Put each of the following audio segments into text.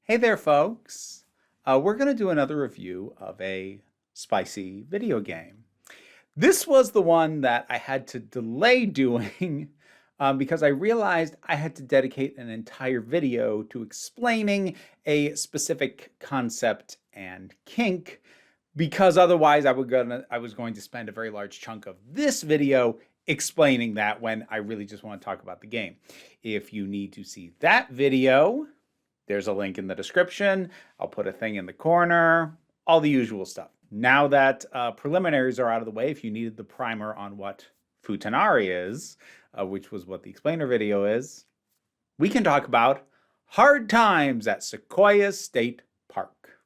Hey there, folks. We're going to do another review of a spicy video game. This was the one that I had to delay doing because I realized I had to dedicate an entire video to explaining a specific concept and kink, because otherwise I was going to spend a very large chunk of this video explaining that when I really just want to talk about the game. If you need to see that video, there's a link in the description. I'll put a thing in the corner, all the usual stuff. Now that preliminaries are out of the way, if you needed the primer on what Futanari is, which was what the explainer video is, we can talk about Hard Times at Sequoia State Park.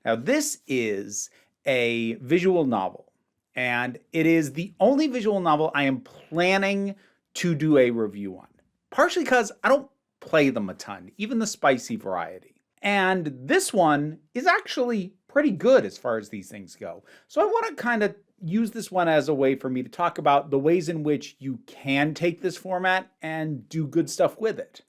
Now, this is a visual novel, and it is the only visual novel I am planning to do a review on, partially because I don't play them a ton, even the spicy variety. And this one is actually pretty good as far as these things go. So I want to kind of use this one as a way for me to talk about the ways in which you can take this format and do good stuff with it.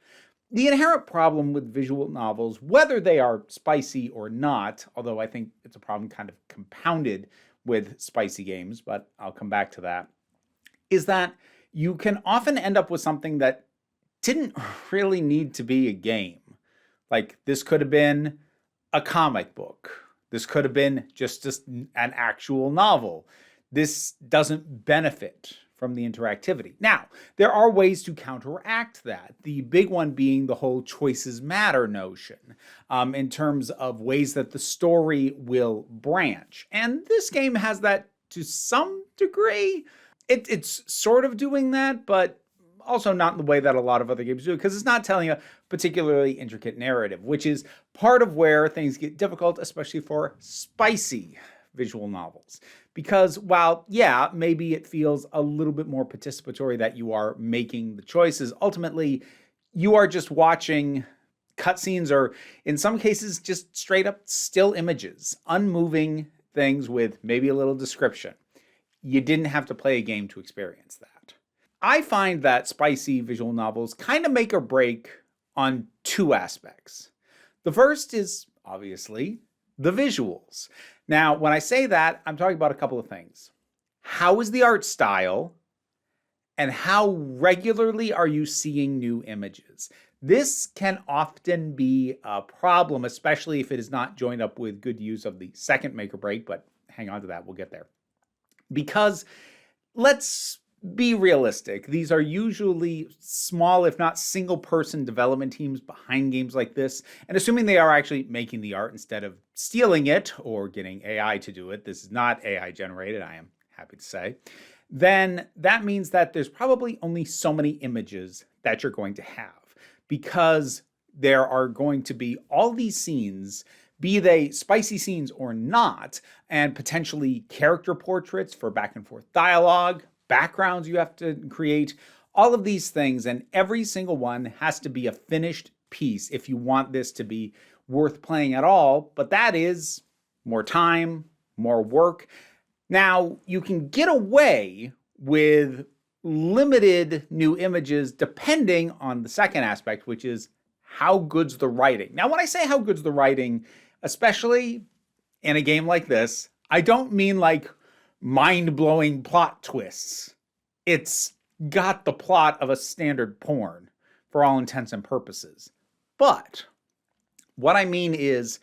The inherent problem with visual novels, whether they are spicy or not, although I think it's a problem kind of compounded with spicy games, but I'll come back to that, is that you can often end up with something that didn't really need to be a game. Like, this could have been a comic book. This could have been just an actual novel. This doesn't benefit from the interactivity. Now, there are ways to counteract that. The big one being the whole choices matter notion, in terms of ways that the story will branch. And this game has that to some degree. It's sort of doing that, but also not in the way that a lot of other games do, because it's not telling a particularly intricate narrative, which is part of where things get difficult, especially for spicy visual novels. Because while, yeah, maybe it feels a little bit more participatory that you are making the choices, ultimately, you are just watching cutscenes, or in some cases, just straight up still images, unmoving things with maybe a little description. You didn't have to play a game to experience that. I find that spicy visual novels kind of make or break on two aspects. The first is, obviously, the visuals. Now, when I say that, I'm talking about a couple of things. How is the art style? And how regularly are you seeing new images? This can often be a problem, especially if it is not joined up with good use of the second make or break, but hang on to that, we'll get there. Because let's be realistic. These are usually small, if not single-person development teams behind games like this. And assuming they are actually making the art instead of stealing it or getting AI to do it, this is not AI generated, I am happy to say, then that means that there's probably only so many images that you're going to have, because there are going to be all these scenes, be they spicy scenes or not, and potentially character portraits for back and forth dialogue, backgrounds you have to create, all of these things, and every single one has to be a finished piece if you want this to be worth playing at all. But that is more time, more work. Now, you can get away with limited new images depending on the second aspect, which is how good's the writing. Now, when I say how good's the writing, especially in a game like this, I don't mean like mind-blowing plot twists. It's got the plot of a standard porn for all intents and purposes. But what I mean is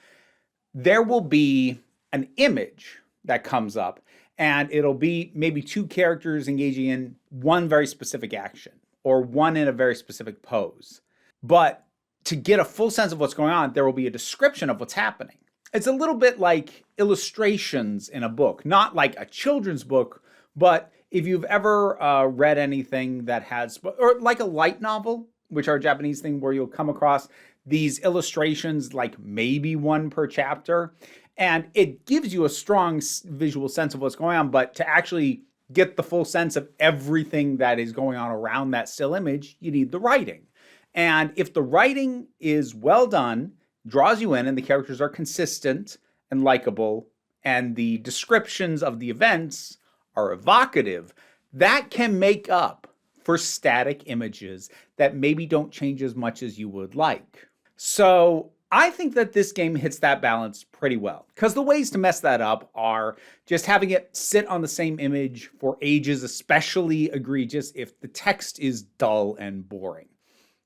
there will be an image that comes up, and it'll be maybe two characters engaging in one very specific action or one in a very specific pose. But to get a full sense of what's going on, there will be a description of what's happening. It's a little bit like illustrations in a book, not like a children's book, but if you've ever read anything that has, or like a light novel, which are a Japanese thing where you'll come across these illustrations, like maybe one per chapter, and it gives you a strong visual sense of what's going on, but to actually get the full sense of everything that is going on around that still image, you need the writing. And if the writing is well done, draws you in, and the characters are consistent and likable, and the descriptions of the events are evocative, that can make up for static images that maybe don't change as much as you would like. So I think that this game hits that balance pretty well, because the ways to mess that up are just having it sit on the same image for ages, especially egregious if the text is dull and boring.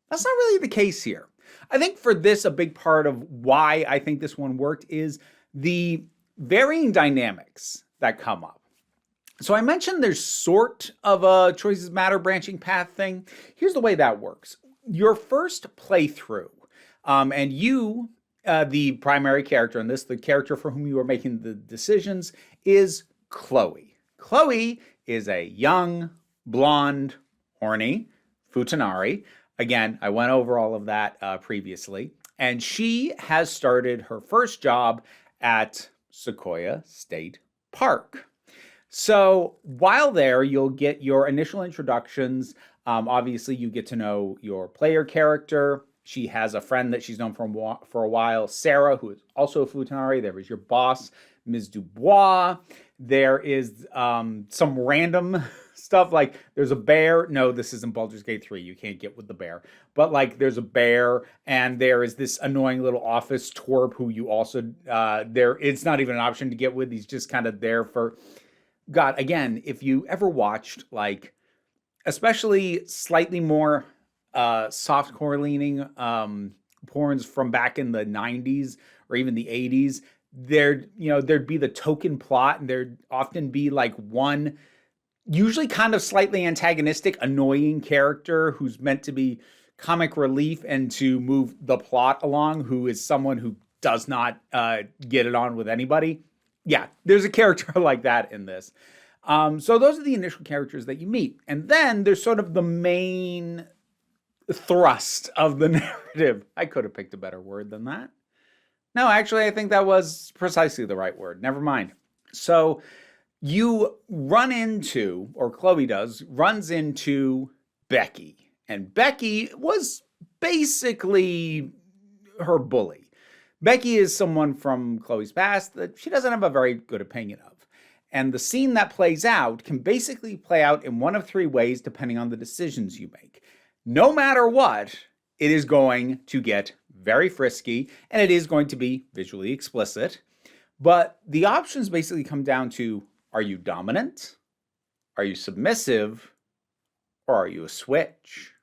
That's not really the case here. I think for this, a big part of why I think this one worked is the varying dynamics that come up. So I mentioned there's sort of a choices matter branching path thing. Here's the way that works. Your first playthrough, and you, the primary character in this, the character for whom you are making the decisions, is Chloe. Chloe is a young, blonde, horny futanari. Again, I went over all of that previously. And she has started her first job at Sequoia State Park. So while there, you'll get your initial introductions. Obviously, you get to know your player character. She has a friend that she's known for a while, Sarah, who is also a futanari. There is your boss, Ms. Dubois. There is some random stuff like there's a bear. No, this isn't Baldur's Gate 3. You can't get with the bear. But like there's a bear, and there is this annoying little office twerp who you also, it's not even an option to get with. He's just kind of there for, God, again, if you ever watched like, especially slightly more softcore leaning porns from back in the 90s or even the 80s, there'd be the token plot, and there'd often be like one usually kind of slightly antagonistic, annoying character who's meant to be comic relief and to move the plot along, who is someone who does not get it on with anybody. Yeah, there's a character like that in this. So those are the initial characters that you meet. And then there's sort of the main thrust of the narrative. I could have picked a better word than that. No, actually, I think that was precisely the right word. Never mind. So you run into, or Chloe runs into Becky. And Becky was basically her bully. Becky is someone from Chloe's past that she doesn't have a very good opinion of. And the scene that plays out can basically play out in one of three ways depending on the decisions you make. No matter what, it is going to get very frisky, and it is going to be visually explicit. But the options basically come down to, are you dominant? Are you submissive? Or are you a switch?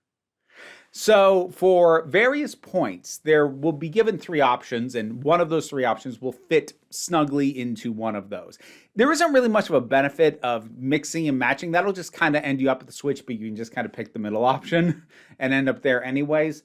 So for various points, there will be given three options, and one of those three options will fit snugly into one of those. There isn't really much of a benefit of mixing and matching. That'll just kind of end you up at the switch, but you can just kind of pick the middle option and end up there anyways.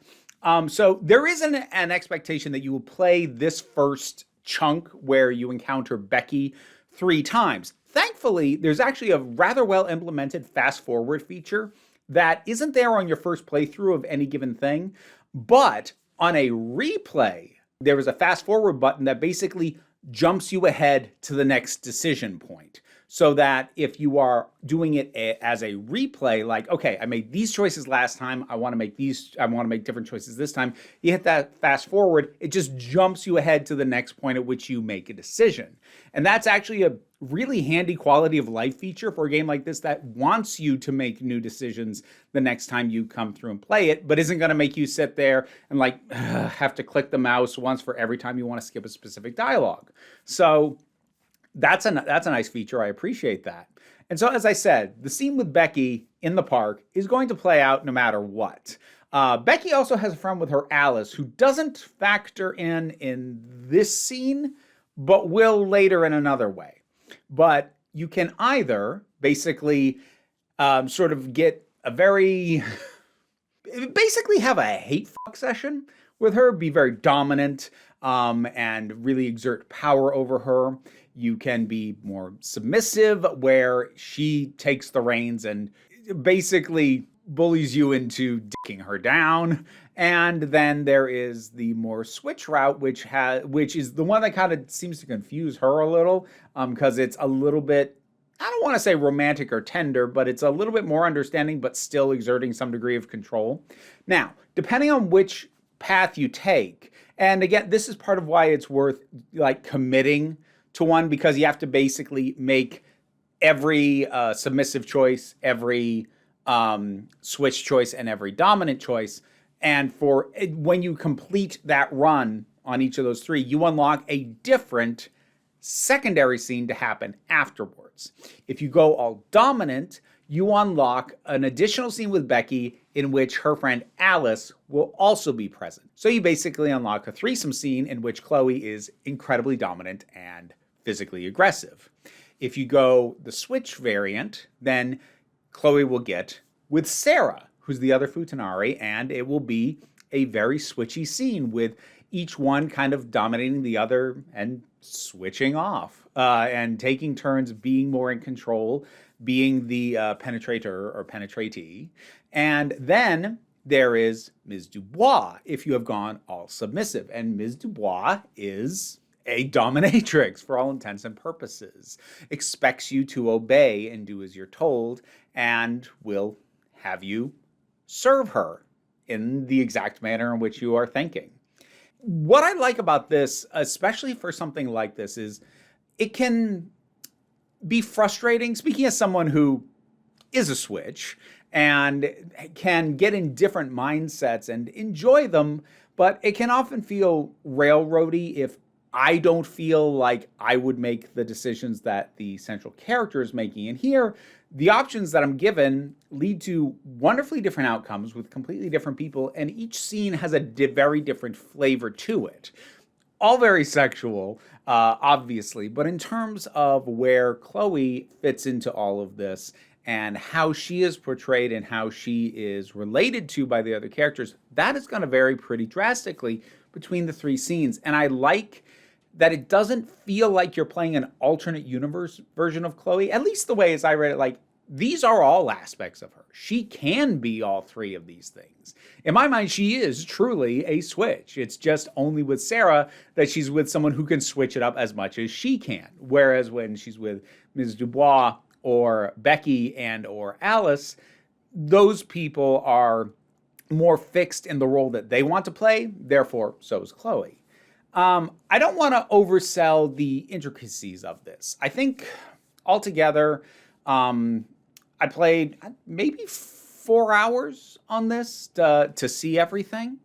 So there is an expectation that you will play this first chunk where you encounter Becky 3 times. Thankfully, there's actually a rather well implemented fast forward feature that isn't there on your first playthrough of any given thing, but on a replay, there is a fast forward button that basically jumps you ahead to the next decision point. So that if you are doing it as a replay, like, okay, I made these choices last time, I want to make different choices this time, you hit that fast forward, it just jumps you ahead to the next point at which you make a decision. And that's actually a really handy quality of life feature for a game like this that wants you to make new decisions the next time you come through and play it, but isn't going to make you sit there and like have to click the mouse once for every time you want to skip a specific dialogue. So that's a nice feature. I appreciate that. And so, as I said, the scene with Becky in the park is going to play out no matter what. Becky also has a friend with her, Alice, who doesn't factor in this scene, but will later in another way. But you can either basically sort of get a very, basically have a hate fuck session with her, be very dominant and really exert power over her. You can be more submissive, where she takes the reins and basically bullies you into dicking her down. And then there is the more switch route, which is the one that kind of seems to confuse her a little, because it's a little bit, I don't want to say romantic or tender, but it's a little bit more understanding, but still exerting some degree of control. Now, depending on which path you take, and again, this is part of why it's worth like committing to one, because you have to basically make every submissive choice, every switch choice, and every dominant choice. And for when you complete that run on each of those 3, you unlock a different secondary scene to happen afterwards. If you go all dominant, you unlock an additional scene with Becky in which her friend Alice will also be present. So you basically unlock a threesome scene in which Chloe is incredibly dominant and physically aggressive. If you go the switch variant, then Chloe will get with Sarah, who's the other Futanari, and it will be a very switchy scene with each one kind of dominating the other and switching off and taking turns being more in control, being the penetrator or penetratee. And then there is Ms. Dubois, if you have gone all submissive. And Ms. Dubois is a dominatrix for all intents and purposes, expects you to obey and do as you're told, and will have you serve her in the exact manner in which you are thinking. What I like about this, especially for something like this, is it can be frustrating. Speaking as someone who is a switch and can get in different mindsets and enjoy them, but it can often feel railroady if I don't feel like I would make the decisions that the central character is making. And here, the options that I'm given lead to wonderfully different outcomes with completely different people, and each scene has a very different flavor to it. All very sexual, obviously, but in terms of where Chloe fits into all of this and how she is portrayed and how she is related to by the other characters, that is going to vary pretty drastically between the 3 scenes. And I like that it doesn't feel like you're playing an alternate universe version of Chloe, at least the way as I read it, like, these are all aspects of her. She can be all 3 of these things. In my mind, she is truly a switch. It's just only with Sarah that she's with someone who can switch it up as much as she can. Whereas when she's with Ms. Dubois or Becky and or Alice, those people are more fixed in the role that they want to play. Therefore, so is Chloe. I don't want to oversell the intricacies of this. I think altogether, I played maybe 4 hours on this to see everything.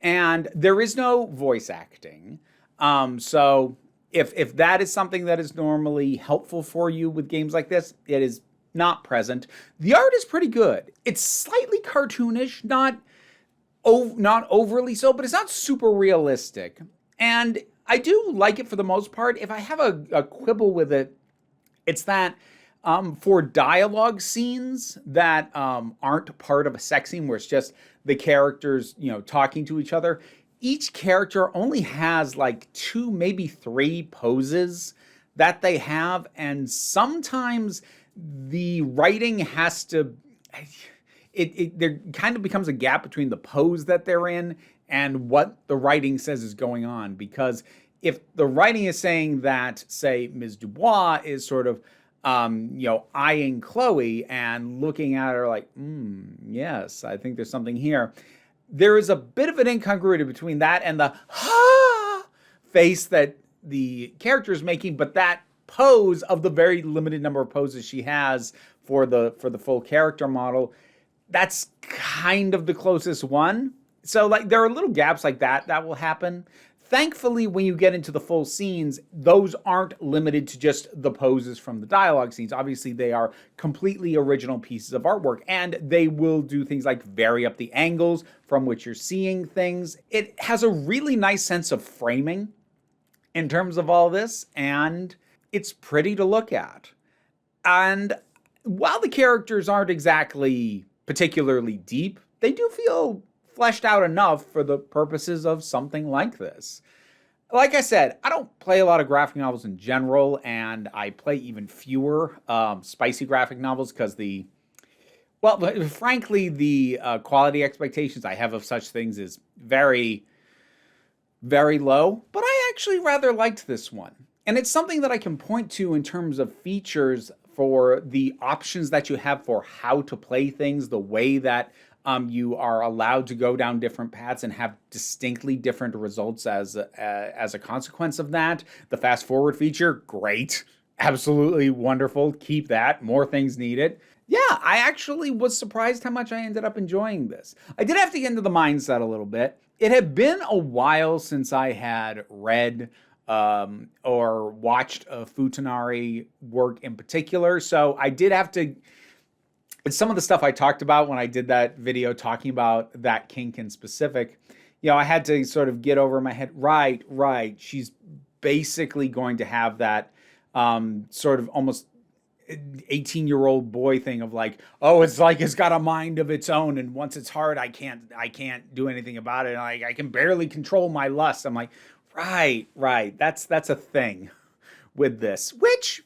And there is no voice acting. So if that is something that is normally helpful for you with games like this, it is not present. The art is pretty good. It's slightly cartoonish, not overly so, but it's not super realistic. And I do like it for the most part. If I have a quibble with it, it's that for dialogue scenes that aren't part of a sex scene where it's just the characters, talking to each other, each character only has like 2, maybe 3 poses that they have. And sometimes the writing has to, there kind of becomes a gap between the pose that they're in and what the writing says is going on. Because if the writing is saying that, say, Ms. Dubois is sort of, eyeing Chloe and looking at her like, yes, I think there's something here. There is a bit of an incongruity between that and the face that the character is making, but that pose of the very limited number of poses she has for the full character model, that's kind of the closest one. So like there are little gaps like that will happen. Thankfully, when you get into the full scenes, those aren't limited to just the poses from the dialogue scenes. Obviously, they are completely original pieces of artwork, and they will do things like vary up the angles from which you're seeing things. It has a really nice sense of framing in terms of all this, and it's pretty to look at. And while the characters aren't exactly particularly deep, they do feel fleshed out enough for the purposes of something like this. Like I said, I don't play a lot of graphic novels in general, and I play even fewer spicy graphic novels because frankly, the quality expectations I have of such things is very, very low. But I actually rather liked this one. And it's something that I can point to in terms of features for the options that you have for how to play things, the way that you are allowed to go down different paths and have distinctly different results as a consequence of that. The fast forward feature, great. Absolutely wonderful. Keep that. More things need it. Yeah, I actually was surprised how much I ended up enjoying this. I did have to get into the mindset a little bit. It had been a while since I had read or watched a Futanari work in particular, so I did have to. Some of the stuff I talked about when I did that video talking about that kink in specific, I had to sort of get over my head. Right, right. She's basically going to have that sort of almost 18-year-old boy thing of like, oh, it's like it's got a mind of its own, and once it's hard, I can't do anything about it. I can barely control my lust. I'm like, right, right. That's a thing with this, which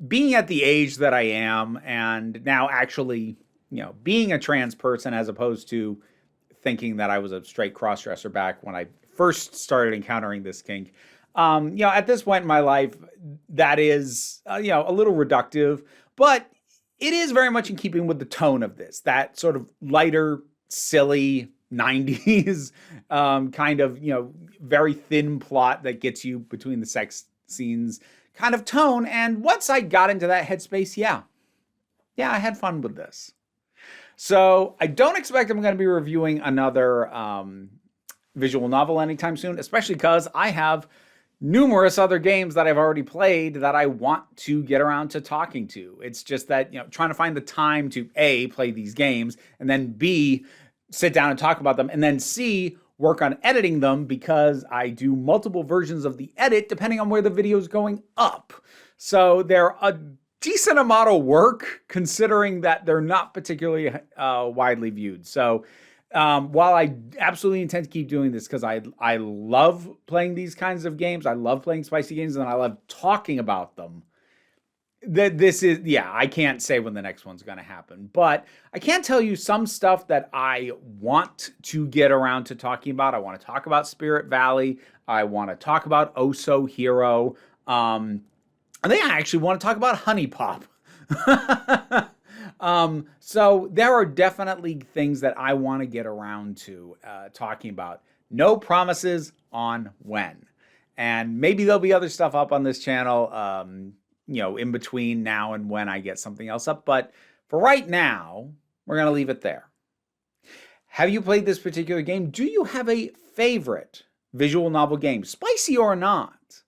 being at the age that I am, and now actually, being a trans person as opposed to thinking that I was a straight crossdresser back when I first started encountering this kink. At this point in my life, that is, a little reductive, but it is very much in keeping with the tone of this, that sort of lighter, silly 90s kind of, very thin plot that gets you between the sex scenes kind of tone. And once I got into that headspace, yeah, I had fun with this. So I don't expect I'm going to be reviewing another visual novel anytime soon, especially because I have numerous other games that I've already played that I want to get around to talking to. It's just that, trying to find the time to A, play these games, and then B, sit down and talk about them, and then C, work on editing them, because I do multiple versions of the edit depending on where the video is going up. So they're a decent amount of work considering that they're not particularly widely viewed. So while I absolutely intend to keep doing this because I love playing these kinds of games, I love playing spicy games, and I love talking about them, this is, I can't say when the next one's going to happen, but I can tell you some stuff that I want to get around to talking about. I want to talk about Spirit Valley. I want to talk about Oso Hero. I think I actually want to talk about Honey Pop. So there are definitely things that I want to get around to talking about. No promises on when. And maybe there'll be other stuff up on this channel, in between now and when I get something else up. But for right now, we're going to leave it there. Have you played this particular game? Do you have a favorite visual novel game, spicy or not?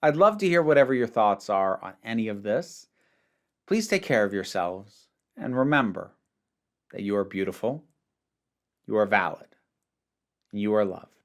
I'd love to hear whatever your thoughts are on any of this. Please take care of yourselves, and remember that you are beautiful, you are valid, and you are loved.